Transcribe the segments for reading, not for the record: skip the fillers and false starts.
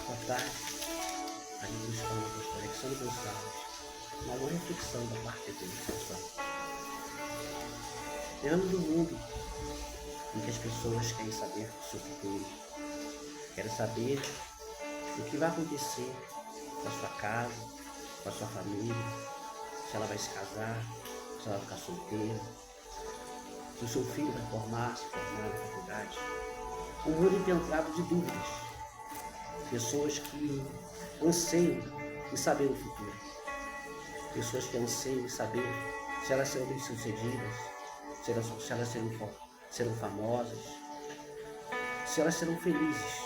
Boa tarde. Aqui buscando o pastor Alexandre Gonçalves. Uma boa reflexão da parte de Deus, pessoal. Vivemos num mundo em que as pessoas querem saber do seu futuro, querem saber o que vai acontecer com a sua casa, com a sua família, se ela vai se casar, se ela vai ficar solteira, se o seu filho vai se formar na faculdade. Um mundo impenetrado de dúvidas. Pessoas que anseiam em saber o futuro. Pessoas que anseiam em saber se elas serão bem-sucedidas, se elas serão famosas, se elas serão felizes.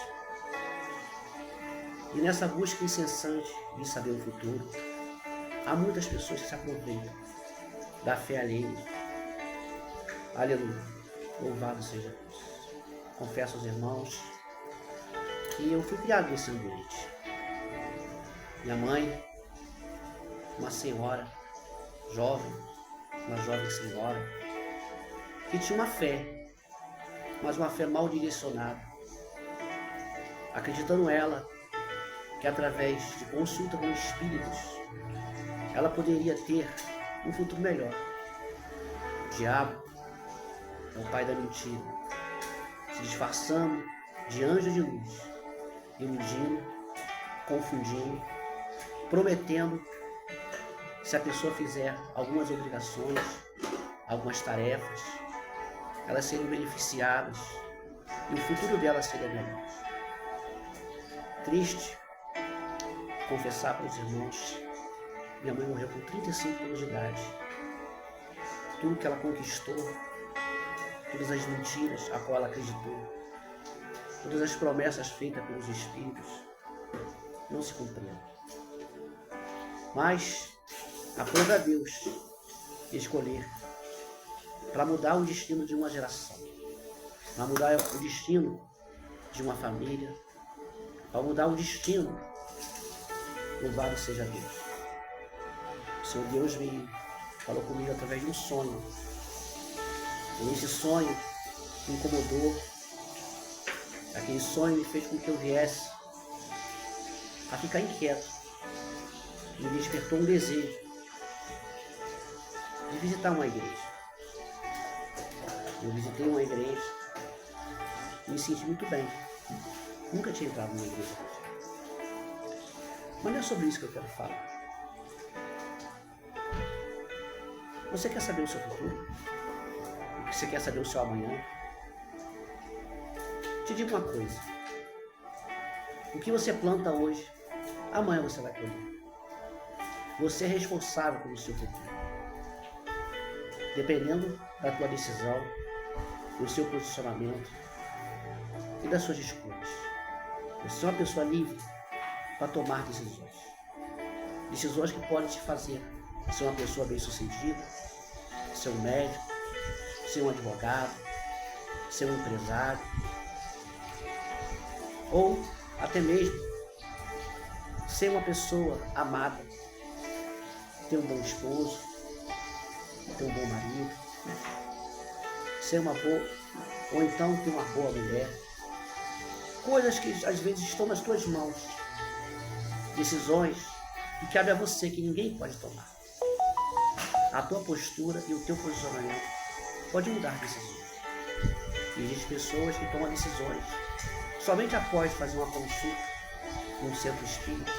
E nessa busca incessante de saber o futuro, há muitas pessoas que se aproveitam da fé alheia. Aleluia. Louvado seja Deus. Confesso aos irmãos que eu fui criado nesse ambiente. Minha mãe, uma senhora jovem, uma jovem senhora, que tinha uma fé, mas uma fé mal direcionada, acreditando ela que através de consulta com espíritos, ela poderia ter um futuro melhor. O diabo é o pai da mentira, se disfarçando de anjo de luz, iludindo, confundindo, prometendo, se a pessoa fizer algumas obrigações, algumas tarefas, elas seriam beneficiadas e o futuro delas seria melhor. Triste confessar para os irmãos, minha mãe morreu com 35 anos de idade. Tudo que ela conquistou, todas as mentiras a qual ela acreditou, todas as promessas feitas pelos espíritos não se cumpriram. Mas aprove a Deus escolher para mudar o destino de uma geração, para mudar o destino de uma família, para mudar o destino. Louvado seja Deus. O Senhor Deus me falou comigo através de um sonho. E esse sonho me incomodou. Aquele sonho me fez com que eu viesse a ficar inquieto. Me despertou um desejo de visitar uma igreja. Eu visitei uma igreja e me senti muito bem. Nunca tinha entrado numa igreja. Mas não é sobre isso que eu quero falar. Você quer saber o seu futuro? Você quer saber o seu amanhã? Te digo uma coisa. O que você planta hoje, amanhã você vai colher. Você é responsável pelo seu futuro. Dependendo da tua decisão, do seu posicionamento e das suas escolhas. Você é uma pessoa livre para tomar decisões. Decisões que podem te fazer ser uma pessoa bem-sucedida, ser um médico, ser um advogado, ser um empresário, ou até mesmo ser uma pessoa amada, ter um bom esposo, ter um bom marido, ser uma boa, ou então ter uma boa mulher. Coisas que às vezes estão nas tuas mãos, decisões que cabe a você, que ninguém pode tomar. A tua postura e o teu posicionamento pode mudar decisões. E existem pessoas que tomam decisões somente após fazer uma consulta num centro espírita,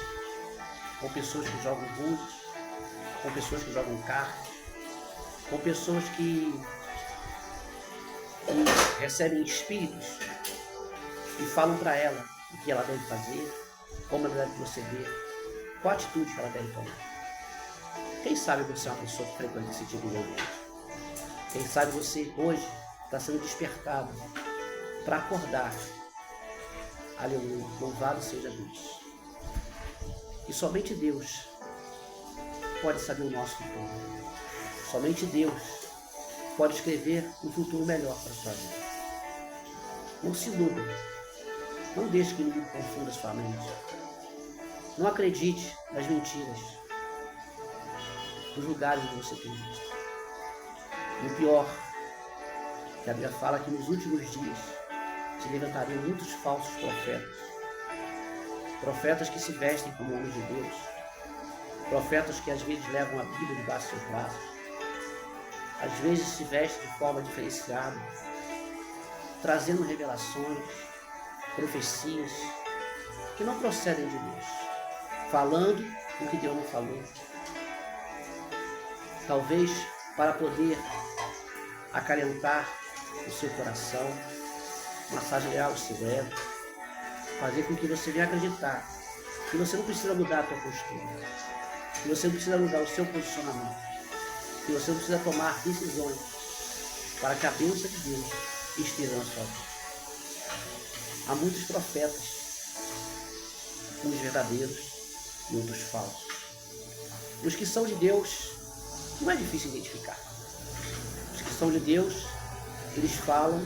com pessoas que jogam búzios, com pessoas que jogam cartas, com pessoas que recebem espíritos e falam para ela o que ela deve fazer, como ela deve proceder, qual atitude que ela deve tomar. Quem sabe você é uma pessoa que frequenta esse tipo de ambiente? Quem sabe você hoje está sendo despertado para acordar. Aleluia, louvado seja Deus. E somente Deus pode saber o nosso futuro. Somente Deus pode escrever um futuro melhor para a sua vida. Não se iluda. Não deixe que ninguém confunda sua mente. Não acredite nas mentiras dos lugares onde você tem visto. E o pior, que a Bíblia fala que nos últimos dias se levantariam muitos falsos profetas, profetas que se vestem como homens de Deus, profetas que às vezes levam a Bíblia debaixo dos seus braços, às vezes se vestem de forma diferenciada, trazendo revelações, profecias que não procedem de Deus, falando o que Deus não falou, talvez para poder acalentar o seu coração, massagear o seu ego, fazer com que você venha acreditar que você não precisa mudar a sua postura, que você não precisa mudar o seu posicionamento, que você não precisa tomar decisões para que a bênção de Deus esteja na sua vida. Há muitos profetas, uns verdadeiros e outros falsos. Os que são de Deus não é difícil identificar. Os que são de Deus, eles falam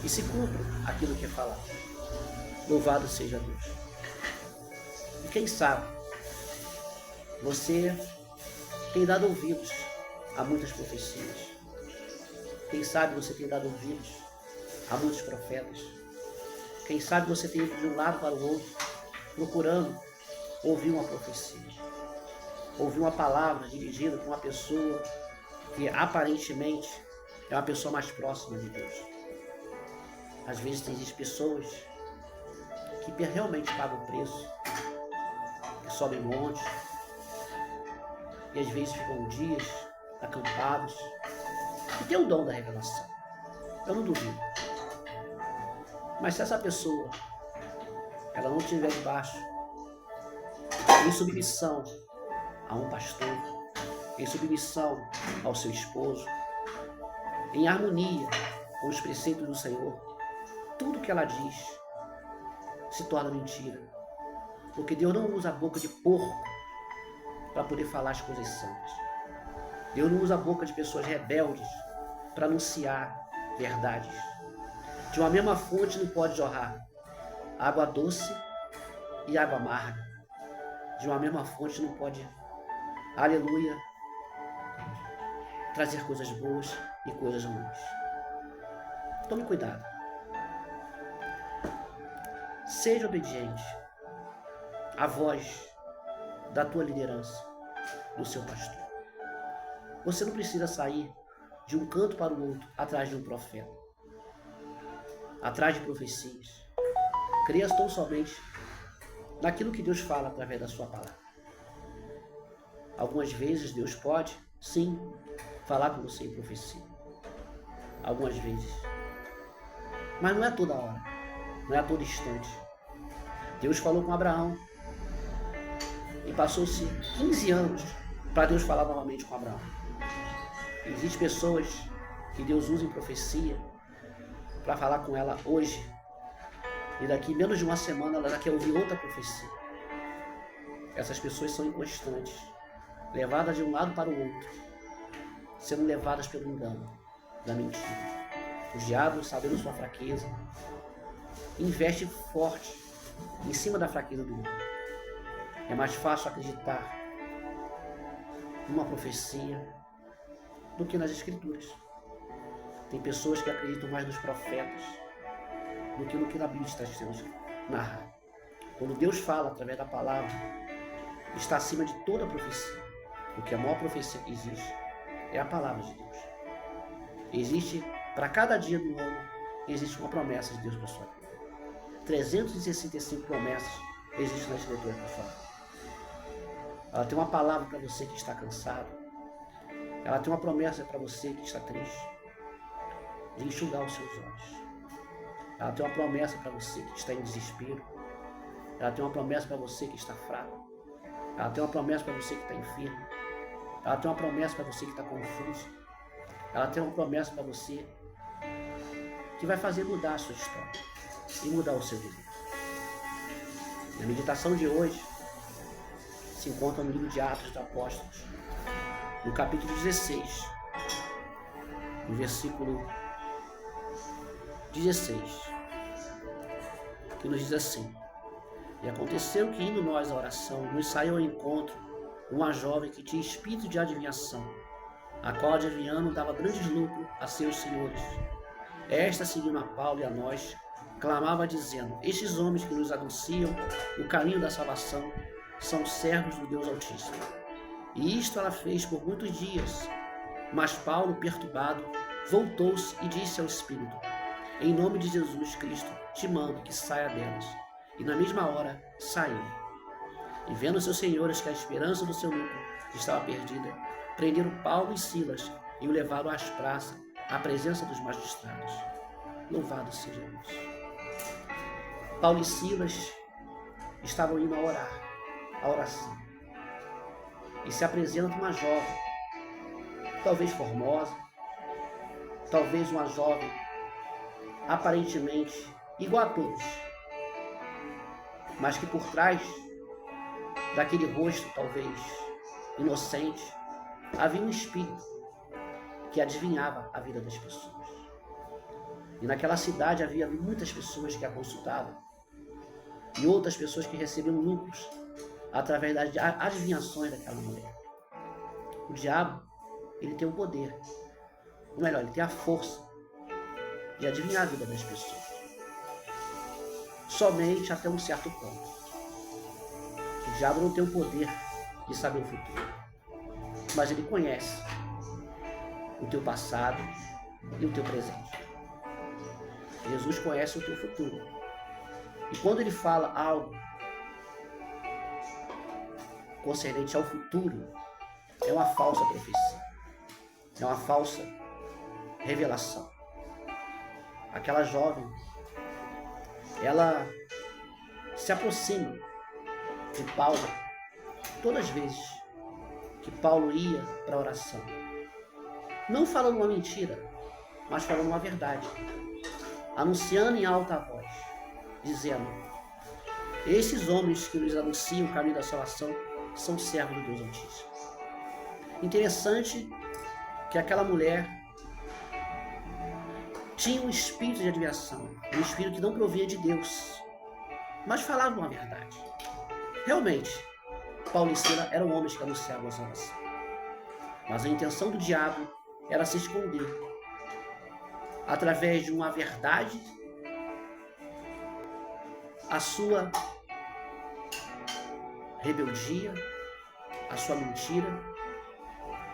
e se cumprem aquilo que é falado. Louvado seja Deus. E quem sabe, você tem dado ouvidos a muitas profecias. Quem sabe você tem dado ouvidos a muitos profetas. Quem sabe você tem ido de um lado para o outro, procurando ouvir uma profecia, ouvir uma palavra dirigida para uma pessoa que aparentemente é uma pessoa mais próxima de Deus. Às vezes tem pessoas que realmente pagam o preço, que sobem montes, e às vezes ficam dias acampados, e tem o dom da revelação. Eu não duvido. Mas se essa pessoa ela não estiver debaixo, em submissão a um pastor, em submissão ao seu esposo, em harmonia com os preceitos do Senhor, tudo que ela diz se torna mentira. Porque Deus não usa a boca de porco para poder falar as coisas santas. Deus não usa a boca de pessoas rebeldes para anunciar verdades. De uma mesma fonte não pode jorrar água doce e água amarga. De uma mesma fonte não pode, aleluia, trazer coisas boas e coisas ruins. Tome cuidado. Seja obediente à voz da tua liderança, do seu pastor. Você não precisa sair de um canto para o outro atrás de um profeta, atrás de profecias. Creia tão somente naquilo que Deus fala através da sua palavra. Algumas vezes Deus pode, sim, falar com você em profecia. Algumas vezes. Mas não é toda hora. Não é a todo instante. Deus falou com Abraão. E passou-se 15 anos para Deus falar novamente com Abraão. Existem pessoas que Deus usa em profecia para falar com ela hoje. E daqui menos de uma semana ela já quer ouvir outra profecia. Essas pessoas são inconstantes, levadas de um lado para o outro, sendo levadas pelo engano da mentira. O diabo, sabendo sua fraqueza, investe forte em cima da fraqueza do homem. É mais fácil acreditar numa profecia do que nas escrituras. Tem pessoas que acreditam mais nos profetas do que no que na Bíblia está sendo narrado. Quando Deus fala através da palavra, está acima de toda profecia. Porque a maior profecia que existe é a palavra de Deus. Existe, para cada dia do ano, existe uma promessa de Deus para a sua vida. 365 promessas existem na escritura para a sua vida. Ela tem uma palavra para você que está cansado. Ela tem uma promessa para você que está triste, de enxugar os seus olhos. Ela tem uma promessa para você que está em desespero. Ela tem uma promessa para você que está fraco. Ela tem uma promessa para você que está enfermo. Ela tem uma promessa para você que está confuso. Ela tem uma promessa para você que vai fazer mudar a sua história e mudar o seu viver. A meditação de hoje se encontra no livro de Atos dos Apóstolos, no capítulo 16, no versículo 16, que nos diz assim: E aconteceu que, indo nós à oração, nos saiu ao encontro uma jovem que tinha espírito de adivinhação, a qual, adivinhando, dava grandes lucros a seus senhores. Esta, seguindo a Paulo e a nós, clamava dizendo: estes homens que nos anunciam o caminho da salvação são servos do Deus Altíssimo. E isto ela fez por muitos dias. Mas Paulo, perturbado, voltou-se e disse ao Espírito: em nome de Jesus Cristo, te mando que saia delas. E na mesma hora saiu. E vendo seus senhores que a esperança do seu lucro estava perdida, prenderam Paulo e Silas e o levaram às praças, à presença dos magistrados. Louvado seja Deus. Paulo e Silas estavam indo a orar, a oração. E se apresenta uma jovem, talvez formosa, talvez uma jovem aparentemente igual a todos, mas que por trás daquele rosto talvez inocente havia um espírito que adivinhava a vida das pessoas. E naquela cidade havia muitas pessoas que a consultavam e outras pessoas que recebiam lucros através das adivinhações daquela mulher. O diabo, ele tem o poder, ou melhor, ele tem a força de adivinhar a vida das pessoas. Somente até um certo ponto. O diabo não tem o poder de saber o futuro, mas ele conhece o teu passado e o teu presente. Jesus conhece o teu futuro. E quando ele fala algo concernente ao futuro, é uma falsa profecia, é uma falsa revelação. Aquela jovem, ela se aproxima de Paulo todas as vezes que Paulo ia para a oração, não falando uma mentira, mas falando uma verdade, anunciando em alta voz, dizendo: esses homens que nos anunciam o caminho da salvação são servos do Deus Altíssimo. Interessante que aquela mulher tinha um espírito de adivinhação, um espírito que não provia de Deus, mas falava uma verdade. Realmente, Paulo e Silas eram homens que anunciavam a salvação, mas a intenção do diabo era se esconder através de uma verdade, a sua rebeldia, a sua mentira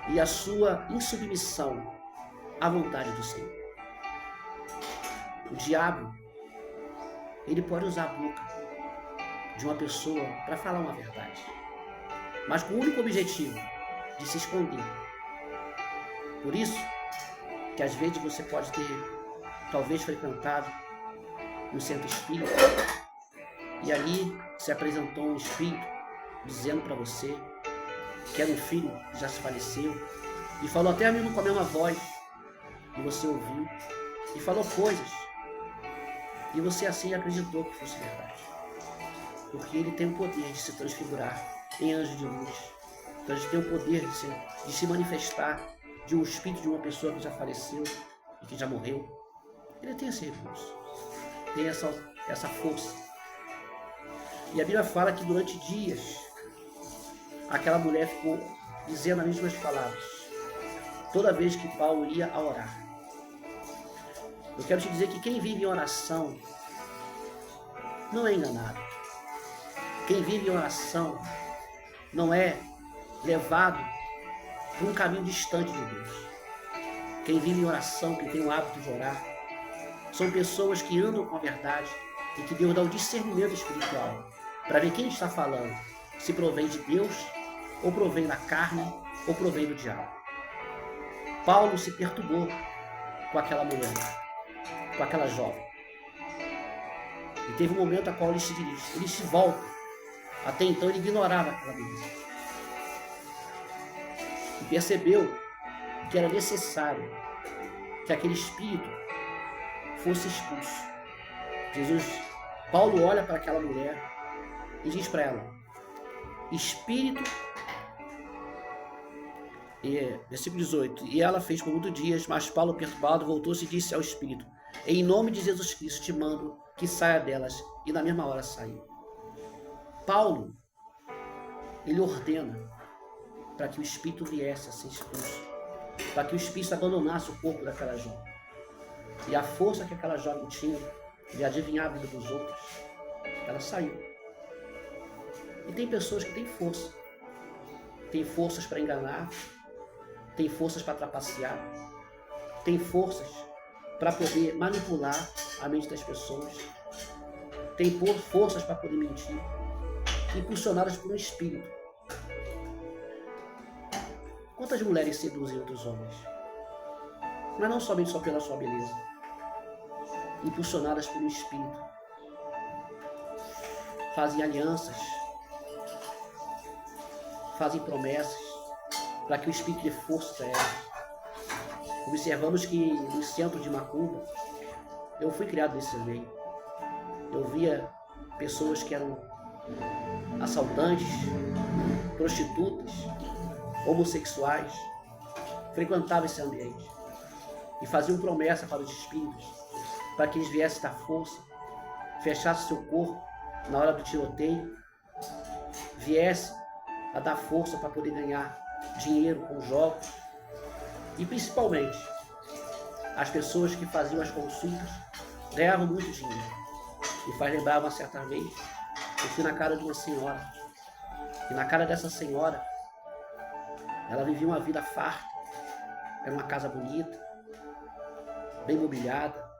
e a sua insubmissão à vontade do Senhor. O diabo, ele pode usar a boca de uma pessoa para falar uma verdade, mas com o único objetivo de se esconder. Por isso que às vezes você pode ter talvez frequentado um centro espírita e ali se apresentou um espírito dizendo para você que era um filho que já se faleceu e falou até mesmo com a mesma voz que você ouviu e falou coisas e você assim acreditou que fosse verdade, porque ele tem o poder de se transfigurar em anjo de luz. Então ele tem o poder de se manifestar de um espírito de uma pessoa que já faleceu e que já morreu. Ele tem esse recurso, tem essa força. E a Bíblia fala que durante dias aquela mulher ficou dizendo as mesmas palavras toda vez que Paulo ia a orar. Eu quero te dizer que quem vive em oração não é enganado. Quem vive em oração não é levado por um caminho distante de Deus. Quem vive em oração, que tem o hábito de orar, são pessoas que andam com a verdade e que Deus dá o discernimento espiritual para ver quem está falando, se provém de Deus, ou provém da carne, ou provém do diabo. Paulo se perturbou com aquela mulher, com aquela jovem. E teve um momento a qual ele se volta. Até então ele ignorava aquela mulher. E percebeu que era necessário que aquele espírito fosse expulso. Paulo olha para aquela mulher e diz para ela: espírito, versículo 18, e ela fez por muitos dias, mas Paulo, perturbado, voltou-se e disse ao espírito: em nome de Jesus Cristo te mando que saia delas, e na mesma hora saiu. Paulo, ele ordena para que o espírito viesse a ser expulso, para que o espírito abandonasse o corpo daquela jovem. E a força que aquela jovem tinha de adivinhar a vida dos outros, ela saiu. E tem pessoas que têm força. Tem forças para enganar, tem forças para trapacear, tem forças para poder manipular a mente das pessoas, tem forças para poder mentir, impulsionadas por um espírito. Quantas mulheres seduzem outros homens? Mas não somente só pela sua beleza, impulsionadas por um espírito. Fazem alianças, fazem promessas para que o espírito dê força para elas. Observamos que no centro de Macumba, eu fui criado nesse meio. Eu via pessoas que eram assaltantes, prostitutas, homossexuais, frequentavam esse ambiente e faziam promessa para os espíritos, para que eles viessem dar força, fechassem seu corpo na hora do tiroteio, viessem a dar força para poder ganhar dinheiro com jogos. E principalmente, as pessoas que faziam as consultas ganhavam muito dinheiro. E faz lembrar uma certa vez, eu fui na casa de uma senhora. E na casa dessa senhora, ela vivia uma vida farta. Era uma casa bonita, bem mobiliada,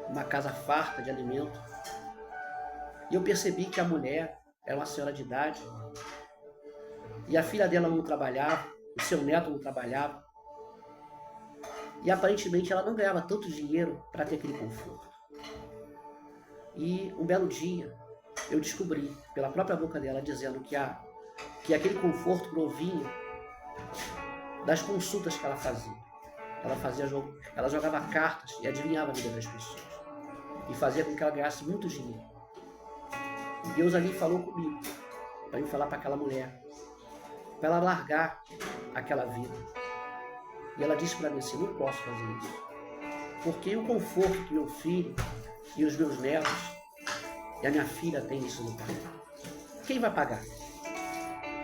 uma casa farta de alimento. E eu percebi que a mulher era uma senhora de idade. E a filha dela não trabalhava, o seu neto não trabalhava. E aparentemente ela não ganhava tanto dinheiro para ter aquele conforto. E um belo dia eu descobri, pela própria boca dela, dizendo que aquele conforto provinha das consultas que ela fazia. Ela jogava cartas e adivinhava a vida das pessoas. E fazia com que ela ganhasse muito dinheiro. E Deus ali falou comigo, para eu falar para aquela mulher, para ela largar aquela vida. E ela disse para mim assim, não posso fazer isso. Porque o conforto que meu filho e os meus netos e a minha filha têm nesse lugar, quem vai pagar?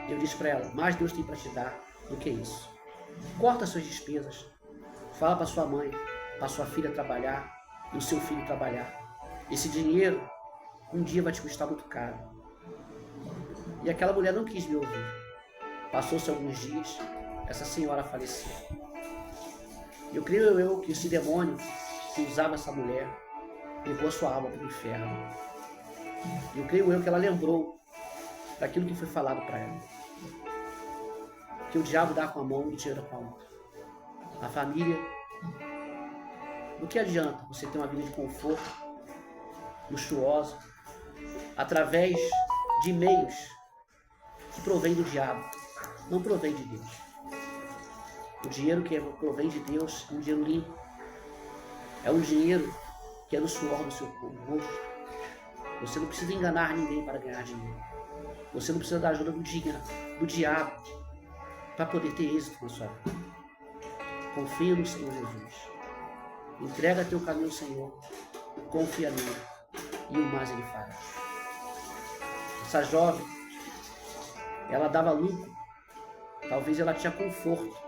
Eu disse para ela, mais Deus tem para te dar do que isso. Corta suas despesas, fala para sua mãe, para sua filha trabalhar e o seu filho trabalhar. Esse dinheiro um dia vai te custar muito caro. E aquela mulher não quis me ouvir. Passou-se alguns dias, essa senhora faleceu. Eu creio que esse demônio que usava essa mulher levou a sua alma para o inferno. Eu creio que ela lembrou daquilo que foi falado para ela. Que o diabo dá com a mão e tira com a outra. A família, do que adianta você ter uma vida de conforto, luxuosa, através de meios que provém do diabo, não provém de Deus. O dinheiro que provém de Deus é um dinheiro limpo. É um dinheiro que é no suor do seu rosto. Você não precisa enganar ninguém para ganhar dinheiro. Você não precisa da ajuda do diabo para poder ter êxito na sua vida. Confia no Senhor Jesus. Entrega teu caminho ao Senhor. Confia nele. E o mais ele fará. Essa jovem, ela dava lucro. Talvez ela tinha conforto.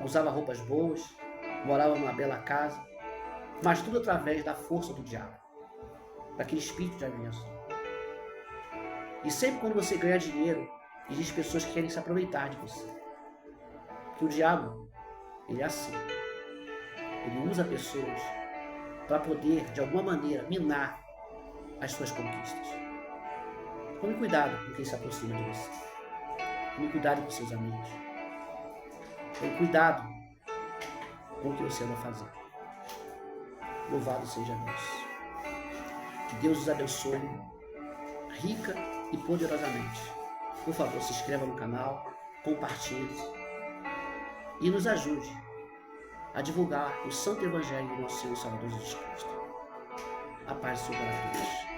Usava roupas boas, morava numa bela casa, mas tudo através da força do diabo, daquele espírito de ameaça. E sempre quando você ganha dinheiro, existem pessoas que querem se aproveitar de você. Porque o diabo, ele é assim. Ele usa pessoas para poder, de alguma maneira, minar as suas conquistas. Tome cuidado com quem se aproxima de você. Tome cuidado com seus amigos. Tome cuidado com o que você vai fazer. Louvado seja Deus. Que Deus os abençoe rica e poderosamente. Por favor, se inscreva no canal, compartilhe e nos ajude a divulgar o Santo Evangelho do nosso Senhor e Salvador Jesus Cristo. A paz sobre a todos.